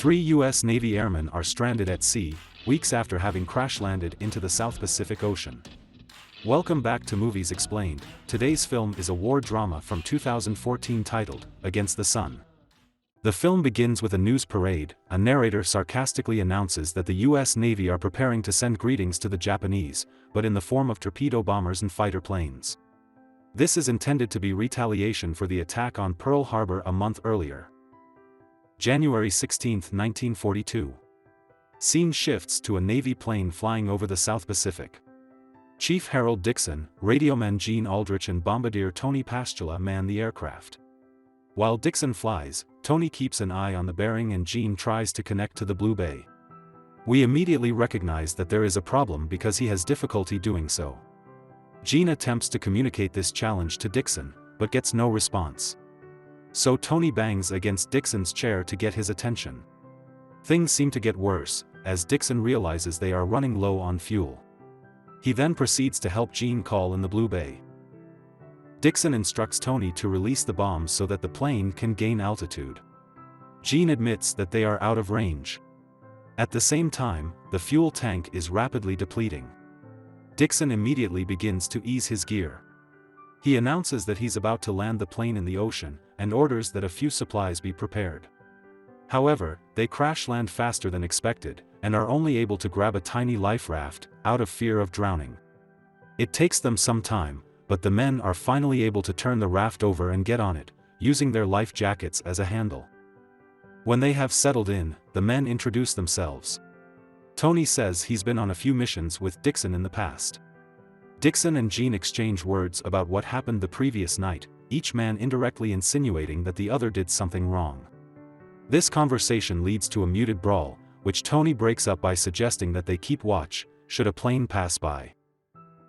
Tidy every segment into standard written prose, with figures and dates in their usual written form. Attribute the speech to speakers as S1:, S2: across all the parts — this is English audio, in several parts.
S1: 3 U.S. Navy airmen are stranded at sea, weeks after having crash-landed into the South Pacific Ocean. Welcome back to Movies Explained. Today's film is a war drama from 2014 titled, Against the Sun. The film begins with a news parade. A narrator sarcastically announces that the U.S. Navy are preparing to send greetings to the Japanese, but in the form of torpedo bombers and fighter planes. This is intended to be retaliation for the attack on Pearl Harbor a month earlier. January 16, 1942. Scene shifts to a Navy plane flying over the South Pacific. Chief Harold Dixon, radioman Gene Aldrich and bombardier Tony Pastula man the aircraft. While Dixon flies, Tony keeps an eye on the bearing and Gene tries to connect to the Blue Bay. We immediately recognize that there is a problem because he has difficulty doing so. Gene attempts to communicate this challenge to Dixon, but gets no response. So Tony bangs against Dixon's chair to get his attention. Things seem to get worse, as Dixon realizes they are running low on fuel. He then proceeds to help Gene call in the Blue Bay. Dixon instructs Tony to release the bombs so that the plane can gain altitude. Gene admits that they are out of range. At the same time, the fuel tank is rapidly depleting. Dixon immediately begins to ease his gear. He announces that he's about to land the plane in the ocean, and orders that a few supplies be prepared. However, they crash land faster than expected, and are only able to grab a tiny life raft, out of fear of drowning. It takes them some time, but the men are finally able to turn the raft over and get on it, using their life jackets as a handle. When they have settled in, the men introduce themselves. Tony says he's been on a few missions with Dixon in the past. Dixon and Gene exchange words about what happened the previous night, each man indirectly insinuating that the other did something wrong. This conversation leads to a muted brawl, which Tony breaks up by suggesting that they keep watch, should a plane pass by.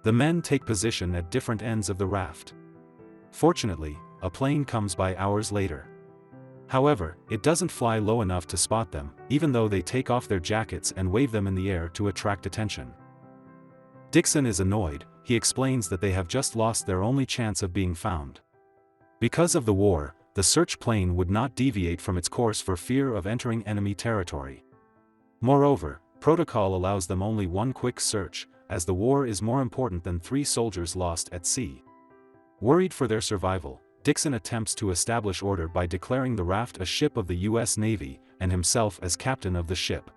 S1: The men take position at different ends of the raft. Fortunately, a plane comes by hours later. However, it doesn't fly low enough to spot them, even though they take off their jackets and wave them in the air to attract attention. Dixon is annoyed. He explains that they have just lost their only chance of being found. Because of the war, the search plane would not deviate from its course for fear of entering enemy territory. Moreover, protocol allows them only one quick search, as the war is more important than 3 soldiers lost at sea. Worried for their survival, Dixon attempts to establish order by declaring the raft a ship of the U.S. Navy, and himself as captain of the ship.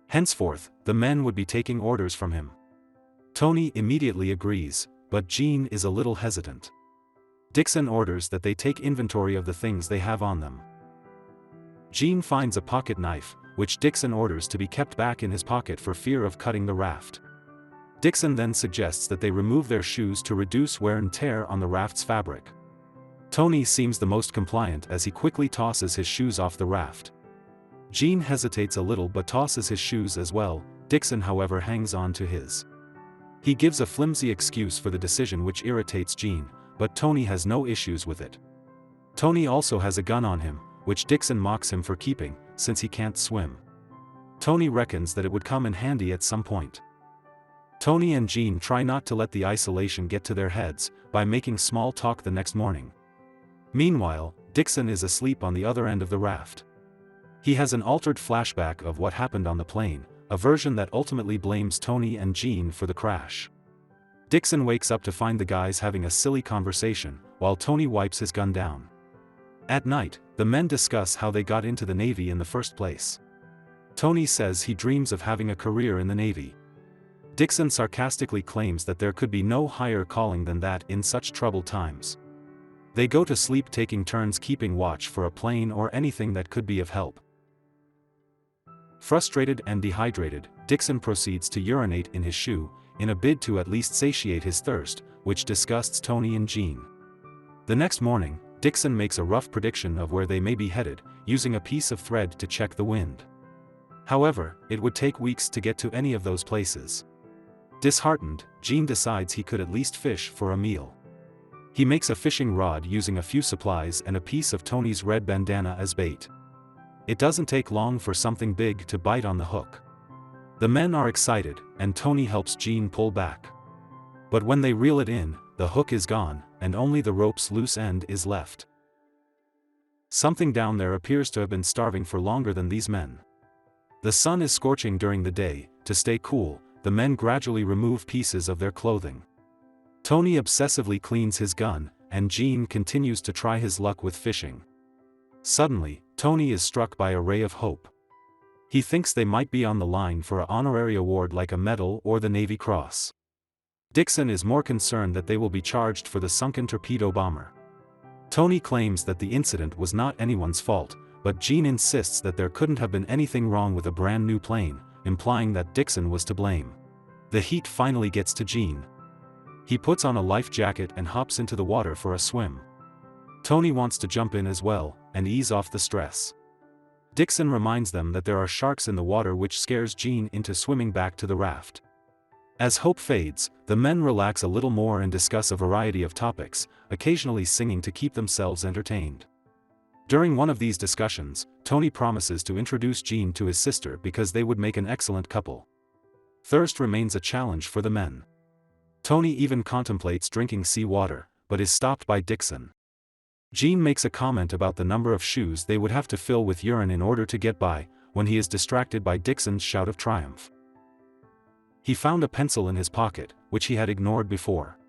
S1: Henceforth, the men would be taking orders from him. Tony immediately agrees, but Gene is a little hesitant. Dixon orders that they take inventory of the things they have on them. Gene finds a pocket knife, which Dixon orders to be kept back in his pocket for fear of cutting the raft. Dixon then suggests that they remove their shoes to reduce wear and tear on the raft's fabric. Tony seems the most compliant as he quickly tosses his shoes off the raft. Gene hesitates a little but tosses his shoes as well. Dixon, however, hangs on to his. He gives a flimsy excuse for the decision which irritates Gene, but Tony has no issues with it. Tony also has a gun on him, which Dixon mocks him for keeping, since he can't swim. Tony reckons that it would come in handy at some point. Tony and Gene try not to let the isolation get to their heads, by making small talk the next morning. Meanwhile, Dixon is asleep on the other end of the raft. He has an altered flashback of what happened on the plane, a version that ultimately blames Tony and Gene for the crash. Dixon wakes up to find the guys having a silly conversation, while Tony wipes his gun down. At night, the men discuss how they got into the Navy in the first place. Tony says he dreams of having a career in the Navy. Dixon sarcastically claims that there could be no higher calling than that in such troubled times. They go to sleep taking turns keeping watch for a plane or anything that could be of help. Frustrated and dehydrated, Dixon proceeds to urinate in his shoe, in a bid to at least satiate his thirst, which disgusts Tony and Gene. The next morning, Dixon makes a rough prediction of where they may be headed, using a piece of thread to check the wind. However, it would take weeks to get to any of those places. Disheartened, Gene decides he could at least fish for a meal. He makes a fishing rod using a few supplies and a piece of Tony's red bandana as bait. It doesn't take long for something big to bite on the hook. The men are excited, and Tony helps Gene pull back. But when they reel it in, the hook is gone, and only the rope's loose end is left. Something down there appears to have been starving for longer than these men. The sun is scorching during the day. To stay cool, the men gradually remove pieces of their clothing. Tony obsessively cleans his gun, and Gene continues to try his luck with fishing. Suddenly, Tony is struck by a ray of hope. He thinks they might be on the line for an honorary award like a medal or the Navy Cross. Dixon is more concerned that they will be charged for the sunken torpedo bomber. Tony claims that the incident was not anyone's fault, but Gene insists that there couldn't have been anything wrong with a brand new plane, implying that Dixon was to blame. The heat finally gets to Gene. He puts on a life jacket and hops into the water for a swim. Tony wants to jump in as well, and ease off the stress. Dixon reminds them that there are sharks in the water, which scares Gene into swimming back to the raft. As hope fades, the men relax a little more and discuss a variety of topics, occasionally singing to keep themselves entertained. During one of these discussions, Tony promises to introduce Gene to his sister because they would make an excellent couple. Thirst remains a challenge for the men. Tony even contemplates drinking seawater, but is stopped by Dixon. Gene makes a comment about the number of shoes they would have to fill with urine in order to get by, when he is distracted by Dixon's shout of triumph. He found a pencil in his pocket, which he had ignored before.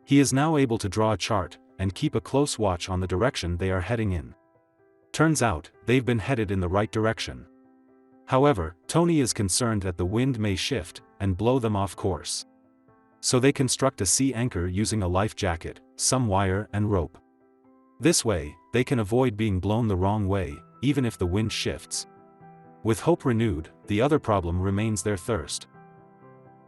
S1: He is now able to draw a chart, and keep a close watch on the direction they are heading in. Turns out, they've been headed in the right direction. However, Tony is concerned that the wind may shift, and blow them off course. So they construct a sea anchor using a life jacket, some wire and rope. This way, they can avoid being blown the wrong way, even if the wind shifts. With hope renewed, the other problem remains their thirst.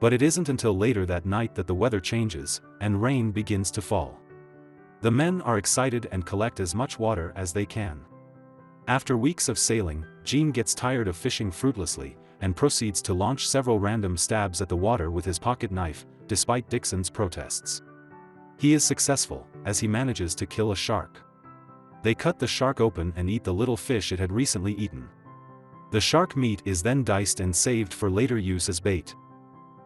S1: But it isn't until later that night that the weather changes, and rain begins to fall. The men are excited and collect as much water as they can. After weeks of sailing, Gene gets tired of fishing fruitlessly, and proceeds to launch several random stabs at the water with his pocket knife, despite Dixon's protests. He is successful, as he manages to kill a shark. They cut the shark open and eat the little fish it had recently eaten. The shark meat is then diced and saved for later use as bait.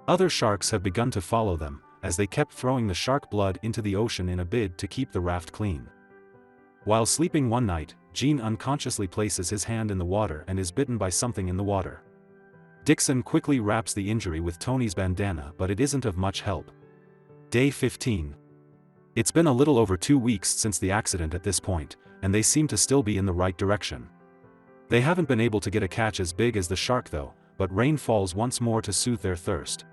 S1: Other sharks have begun to follow them, as they kept throwing the shark blood into the ocean in a bid to keep the raft clean. While sleeping one night, Gene unconsciously places his hand in the water and is bitten by something in the water. Dixon quickly wraps the injury with Tony's bandana, but it isn't of much help. Day 15. It's been a little over 2 weeks since the accident at this point, and they seem to still be in the right direction. They haven't been able to get a catch as big as the shark though, but rain falls once more to soothe their thirst.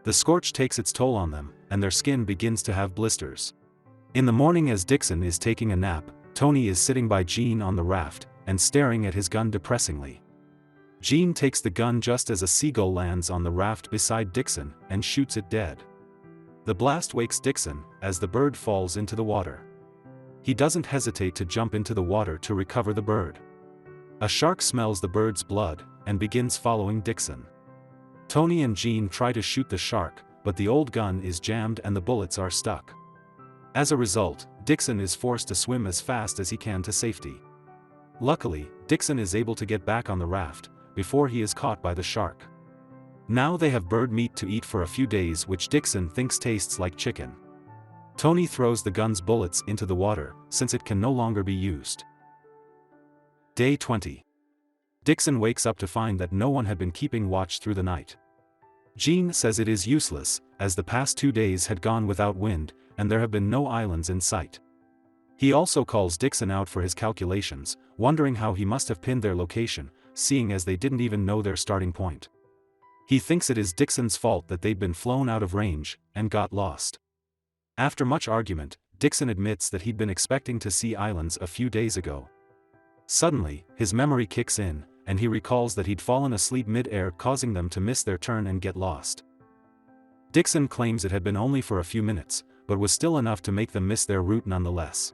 S1: The scorch takes its toll on them, and their skin begins to have blisters. In the morning, as Dixon is taking a nap, Tony is sitting by Gene on the raft, and staring at his gun depressingly. Gene takes the gun just as a seagull lands on the raft beside Dixon, and shoots it dead. The blast wakes Dixon, as the bird falls into the water. He doesn't hesitate to jump into the water to recover the bird. A shark smells the bird's blood, and begins following Dixon. Tony and Gene try to shoot the shark, but the old gun is jammed and the bullets are stuck. As a result, Dixon is forced to swim as fast as he can to safety. Luckily, Dixon is able to get back on the raft, before he is caught by the shark. Now they have bird meat to eat for a few days, which Dixon thinks tastes like chicken. Tony throws the gun's bullets into the water, since it can no longer be used. Day 20. Dixon wakes up to find that no one had been keeping watch through the night. Gene says it is useless, as the past 2 days had gone without wind, and there have been no islands in sight. He also calls Dixon out for his calculations, wondering how he must have pinned their location, seeing as they didn't even know their starting point. He thinks it is Dixon's fault that they'd been flown out of range, and got lost. After much argument, Dixon admits that he'd been expecting to see islands a few days ago. Suddenly, his memory kicks in, and he recalls that he'd fallen asleep mid-air, causing them to miss their turn and get lost. Dixon claims it had been only for a few minutes, but was still enough to make them miss their route nonetheless.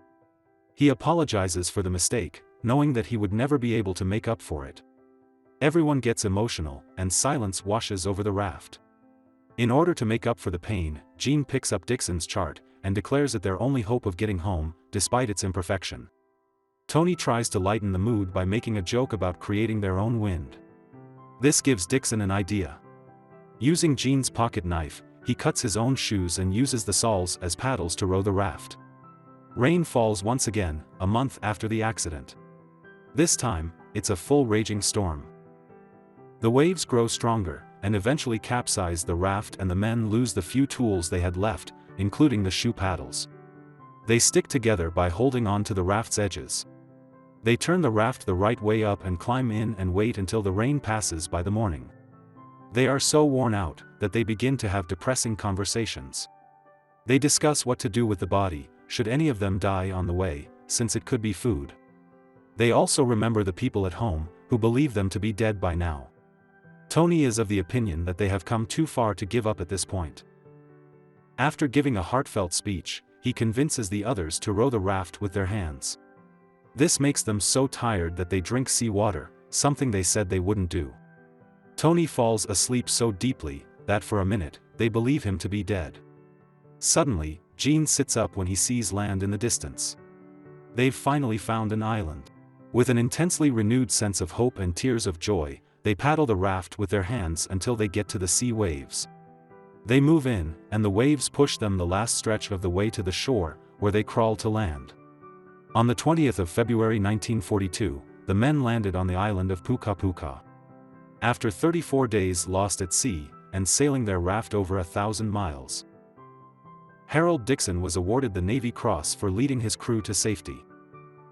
S1: He apologizes for the mistake, knowing that he would never be able to make up for it. Everyone gets emotional, and silence washes over the raft. In order to make up for the pain, Gene picks up Dixon's chart, and declares it their only hope of getting home, despite its imperfection. Tony tries to lighten the mood by making a joke about creating their own wind. This gives Dixon an idea. Using Gene's pocket knife, he cuts his own shoes and uses the soles as paddles to row the raft. Rain falls once again, a month after the accident. This time, it's a full raging storm. The waves grow stronger, and eventually capsize the raft, and the men lose the few tools they had left, including the shoe paddles. They stick together by holding on to the raft's edges. They turn the raft the right way up and climb in and wait until the rain passes by the morning. They are so worn out that they begin to have depressing conversations. They discuss what to do with the body, should any of them die on the way, since it could be food. They also remember the people at home, who believe them to be dead by now. Tony is of the opinion that they have come too far to give up at this point. After giving a heartfelt speech, he convinces the others to row the raft with their hands. This makes them so tired that they drink seawater, something they said they wouldn't do. Tony falls asleep so deeply that for a minute, they believe him to be dead. Suddenly, Gene sits up when he sees land in the distance. They've finally found an island. With an intensely renewed sense of hope and tears of joy, they paddle the raft with their hands until they get to the sea waves. They move in, and the waves push them the last stretch of the way to the shore, where they crawl to land. On the 20th of February 1942, the men landed on the island of Puka Puka. After 34 days lost at sea, and sailing their raft over 1,000 miles. Harold Dixon was awarded the Navy Cross for leading his crew to safety.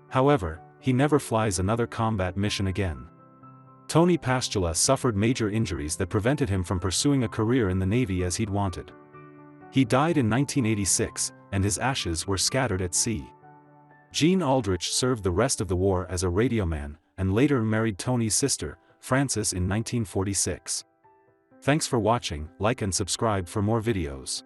S1: However, he never flies another combat mission again. Tony Pastula suffered major injuries that prevented him from pursuing a career in the Navy as he'd wanted. He died in 1986, and his ashes were scattered at sea. Gene Aldrich served the rest of the war as a radioman, and later married Tony's sister, Frances, in 1946. Thanks for watching, like and subscribe for more videos.